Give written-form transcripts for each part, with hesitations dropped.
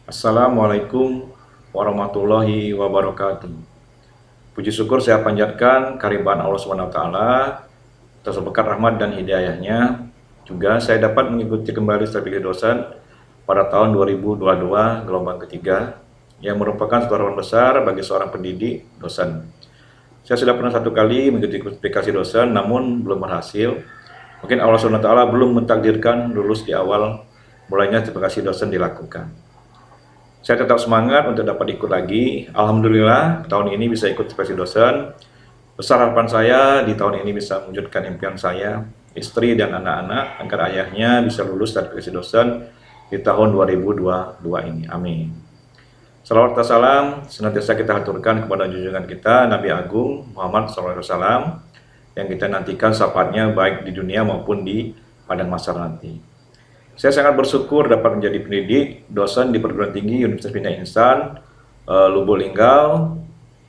Assalamualaikum warahmatullahi wabarakatuh. Puji syukur saya panjatkan kehadiran Allah SWT atas berkat rahmat dan hidayahnya. Juga saya dapat mengikuti kembali strategi dosen pada tahun 2022 gelombang ketiga yang merupakan suatu harapan besar bagi seorang pendidik dosen. Saya sudah pernah satu kali mengikuti kualifikasi dosen namun belum berhasil. Mungkin Allah SWT belum mentakdirkan lulus di awal mulainya kualifikasi dosen dilakukan. Saya tetap semangat untuk dapat ikut lagi. Alhamdulillah tahun ini bisa ikut sebagai dosen. Besar harapan saya di tahun ini bisa mewujudkan impian saya, istri dan anak-anak agar ayahnya bisa lulus sertifikasi dosen di tahun 2022 ini. Amin. Salawat dan salam senantiasa kita haturkan kepada junjungan kita Nabi Agung Muhammad SAW yang kita nantikan syafaatnya baik di dunia maupun di padang mahsyar nanti. Saya sangat bersyukur dapat menjadi pendidik dosen di perguruan tinggi Universitas Bina Insan Lubuk Linggau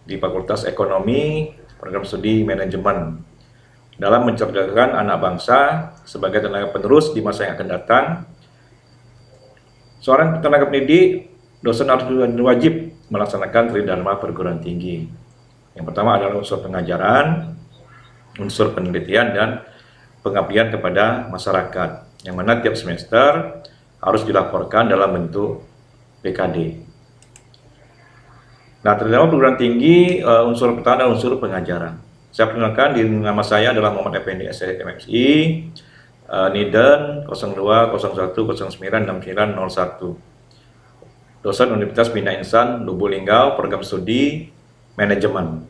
di Fakultas Ekonomi Program Studi Manajemen dalam mencerdaskan anak bangsa sebagai tenaga penerus di masa yang akan datang. Seorang tenaga pendidik dosen harus wajib melaksanakan tridharma perguruan tinggi. Yang pertama adalah unsur pengajaran, unsur penelitian dan pengabdian kepada masyarakat, yang mana tiap semester harus dilaporkan dalam bentuk PKD. Nah, tridharma perguruan tinggi unsur pertama adalah unsur pengajaran. Saya perkenalkan, nama saya adalah Muhammad Effendi SMSI, NIDEN 0201096901, dosen Universitas Bina Insan Lubuk Linggau, program studi manajemen.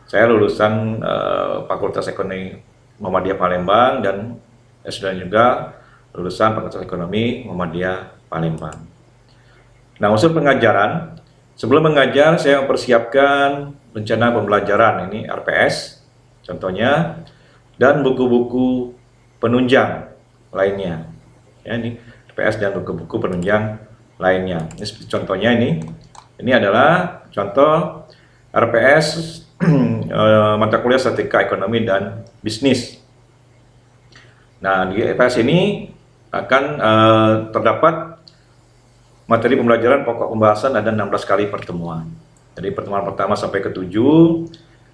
Saya lulusan Fakultas Ekonomi Muhammadiyah Palembang dan sudah juga lulusan Fakultas Ekonomi Muhammadiyah Palembang. Nah, unsur pengajaran, sebelum mengajar saya mempersiapkan rencana pembelajaran, ini RPS contohnya, dan buku-buku penunjang lainnya. Ya, ini RPS dan buku-buku penunjang lainnya. Ini contohnya ini adalah contoh RPS mata kuliah Statistika Ekonomi dan Bisnis. Nah, di RPS ini akan terdapat materi pembelajaran pokok pembahasan ada 16 kali pertemuan. Jadi pertemuan pertama sampai ke-7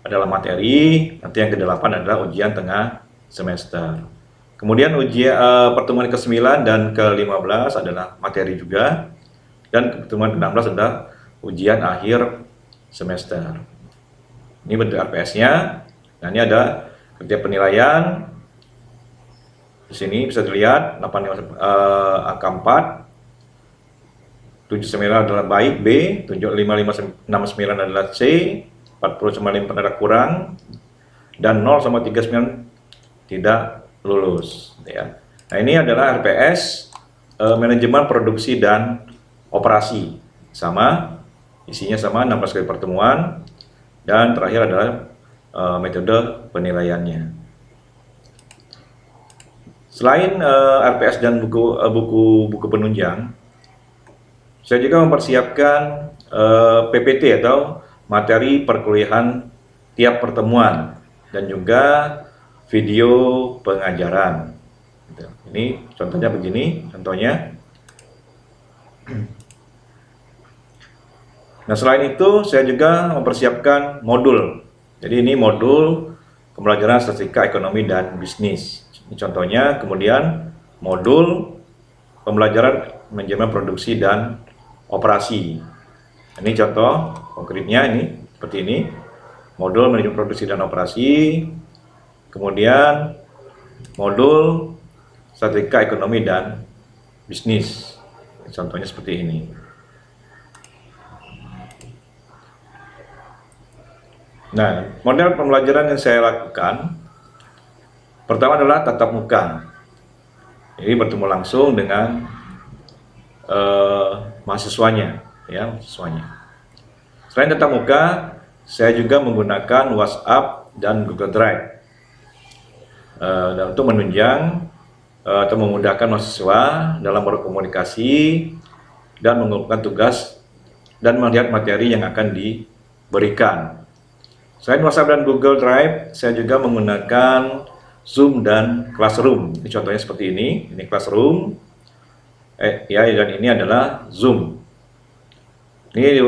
adalah materi, nanti yang ke-8 adalah ujian tengah semester. Kemudian pertemuan ke-9 dan ke-15 adalah materi juga, dan pertemuan ke-16 adalah ujian akhir semester. Ini bentuk RPS-nya. Nah, ini ada kerja penilaian. Di sini bisa dilihat angka 4, 79 adalah baik B, 7569 adalah C, 40,5 adalah kurang, dan 0 sama 39 tidak lulus. Ya. Nah, ini adalah RPS manajemen produksi dan operasi, sama isinya sama 16 kali pertemuan, dan terakhir adalah metode penilaiannya. Selain RPS dan buku penunjang, saya juga mempersiapkan PPT atau materi perkuliahan tiap pertemuan dan juga video pengajaran. Ini contohnya begini, contohnya. Nah, selain itu saya juga mempersiapkan modul. Jadi ini modul pembelajaran Statistika Ekonomi dan Bisnis. Ini contohnya, kemudian modul pembelajaran manajemen produksi dan operasi. Ini contoh konkretnya, ini seperti ini, modul manajemen produksi dan operasi, kemudian modul Statistika Ekonomi dan Bisnis. Contohnya seperti ini. Nah, model pembelajaran yang saya lakukan pertama adalah tatap muka. Ini bertemu langsung dengan mahasiswanya, ya, mahasiswanya. Selain tatap muka, saya juga menggunakan WhatsApp dan Google Drive untuk menunjang atau memudahkan mahasiswa dalam berkomunikasi dan mengumpulkan tugas dan melihat materi yang akan diberikan. Selain WhatsApp dan Google Drive, saya juga menggunakan Zoom dan Classroom. Ini contohnya seperti ini Classroom. Ya, dan ini adalah Zoom. Ini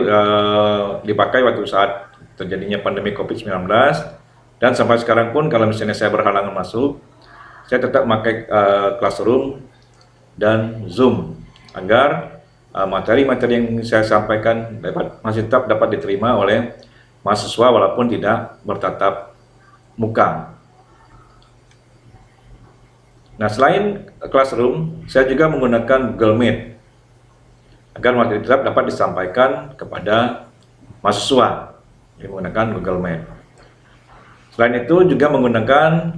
dipakai waktu saat terjadinya pandemi COVID-19, dan sampai sekarang pun kalau misalnya saya berhalangan masuk, saya tetap memakai Classroom dan Zoom agar materi-materi yang saya sampaikan masih tetap dapat diterima oleh mahasiswa walaupun tidak bertatap muka. Nah, selain Classroom, saya juga menggunakan Google Meet agar materi tetap dapat disampaikan kepada mahasiswa yang menggunakan Google Meet. Selain itu juga menggunakan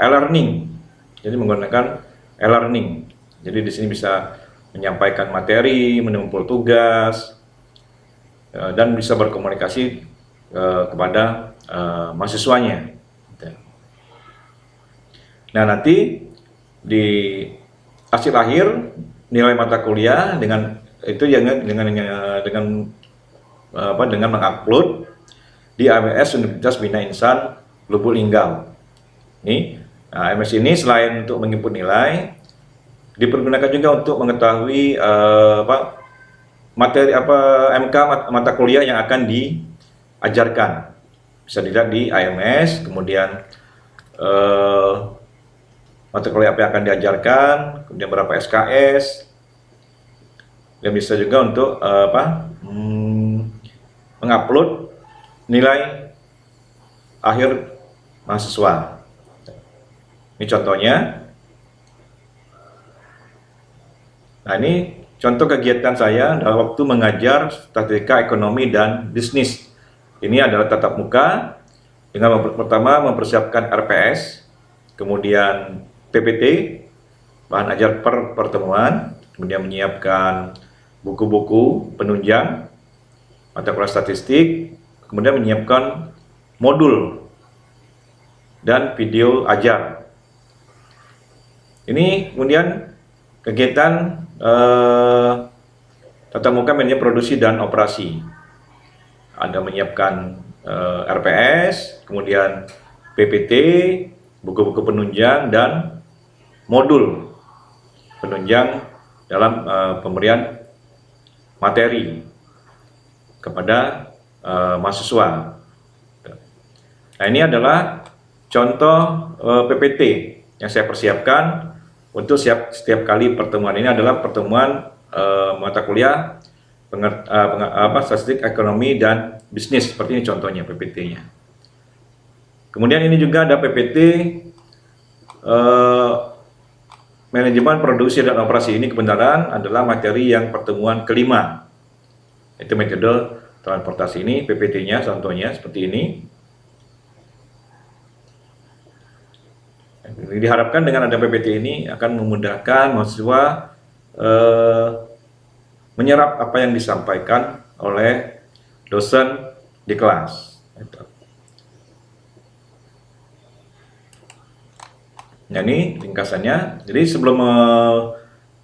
e-learning. Jadi menggunakan e-learning. Jadi di sini bisa menyampaikan materi, menumpul tugas, dan bisa berkomunikasi kepada mahasiswanya. Nah, nanti di hasil akhir nilai mata kuliah dengan itu dengan mengupload di AWS Universitas Bina Insan Lubuk Linggau. AWS ini selain untuk menginput nilai, dipergunakan juga untuk mengetahui materi MK mata kuliah yang akan diajarkan. Bisa dilihat di AMS, kemudian mata kuliah apa yang akan diajarkan, kemudian berapa SKS, dan bisa juga untuk mengupload nilai akhir mahasiswa. Ini contohnya. Nah, ini contoh kegiatan saya dalam waktu mengajar statistika ekonomi dan bisnis. Ini adalah tatap muka dengan pertama mempersiapkan RPS, kemudian PPT, bahan ajar per pertemuan, kemudian menyiapkan buku-buku penunjang mata kuliah statistik, kemudian menyiapkan modul dan video ajar. Ini kemudian kegiatan tatap muka manajemen produksi dan operasi. Ada menyiapkan RPS, kemudian PPT, buku-buku penunjang, dan modul penunjang dalam pemberian materi kepada mahasiswa. Nah, ini adalah contoh PPT yang saya persiapkan untuk setiap kali pertemuan. Ini adalah pertemuan mata kuliah statistik ekonomi dan bisnis, seperti ini contohnya PPT-nya. Kemudian ini juga ada PPT manajemen produksi dan operasi. Ini kebenaran adalah materi yang pertemuan kelima. Itu metode transportasi. Ini PPT-nya contohnya seperti ini. Diharapkan dengan ada PPT ini akan memudahkan mahasiswa menyerap apa yang disampaikan oleh dosen di kelas. Nah, ini ringkasannya. Jadi sebelum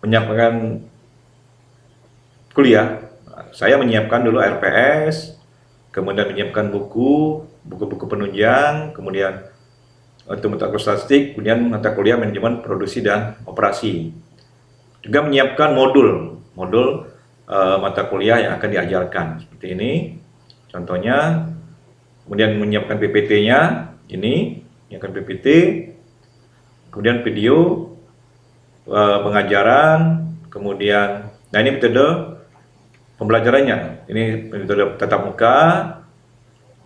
menyampaikan kuliah, saya menyiapkan dulu RPS, kemudian menyiapkan buku-buku penunjang, kemudian untuk mata kuliah statistik, kemudian mata kuliah manajemen produksi dan operasi. Juga menyiapkan modul mata kuliah yang akan diajarkan. Seperti ini contohnya. Kemudian menyiapkan PPT-nya, ini menyiapkan PPT, kemudian video pengajaran, kemudian, nah ini metode pembelajarannya. Ini metode tatap muka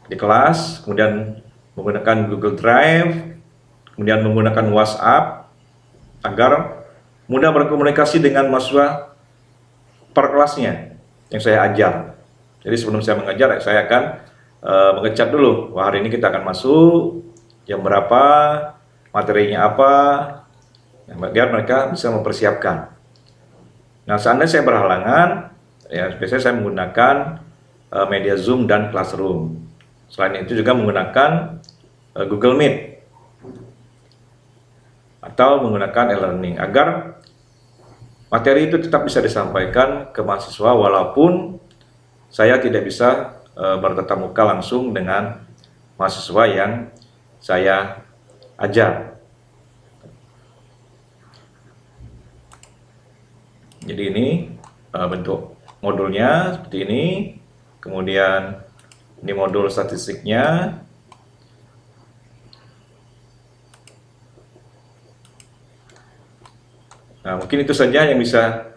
di kelas, kemudian menggunakan Google Drive, kemudian menggunakan WhatsApp agar mudah berkomunikasi dengan mahasiswa per kelasnya yang saya ajar. Jadi sebelum saya mengajar, saya akan mengecap dulu, wah hari ini kita akan masuk jam berapa, materinya apa, biar mereka bisa mempersiapkan. Nah, seandainya saya berhalangan, ya biasanya saya menggunakan media Zoom dan Classroom. Selain itu juga menggunakan Google Meet atau menggunakan e-learning agar materi itu tetap bisa disampaikan ke mahasiswa walaupun saya tidak bisa bertatap muka langsung dengan mahasiswa yang saya ajar. Jadi ini bentuk modulnya seperti ini. Kemudian ini modul statistiknya. Nah, mungkin itu saja yang bisa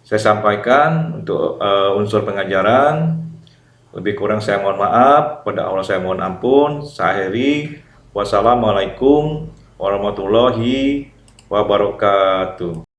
saya sampaikan untuk unsur pengajaran. Lebih kurang saya mohon maaf, pada Allah saya mohon ampun. Saya akhiri. Wassalamualaikum warahmatullahi wabarakatuh.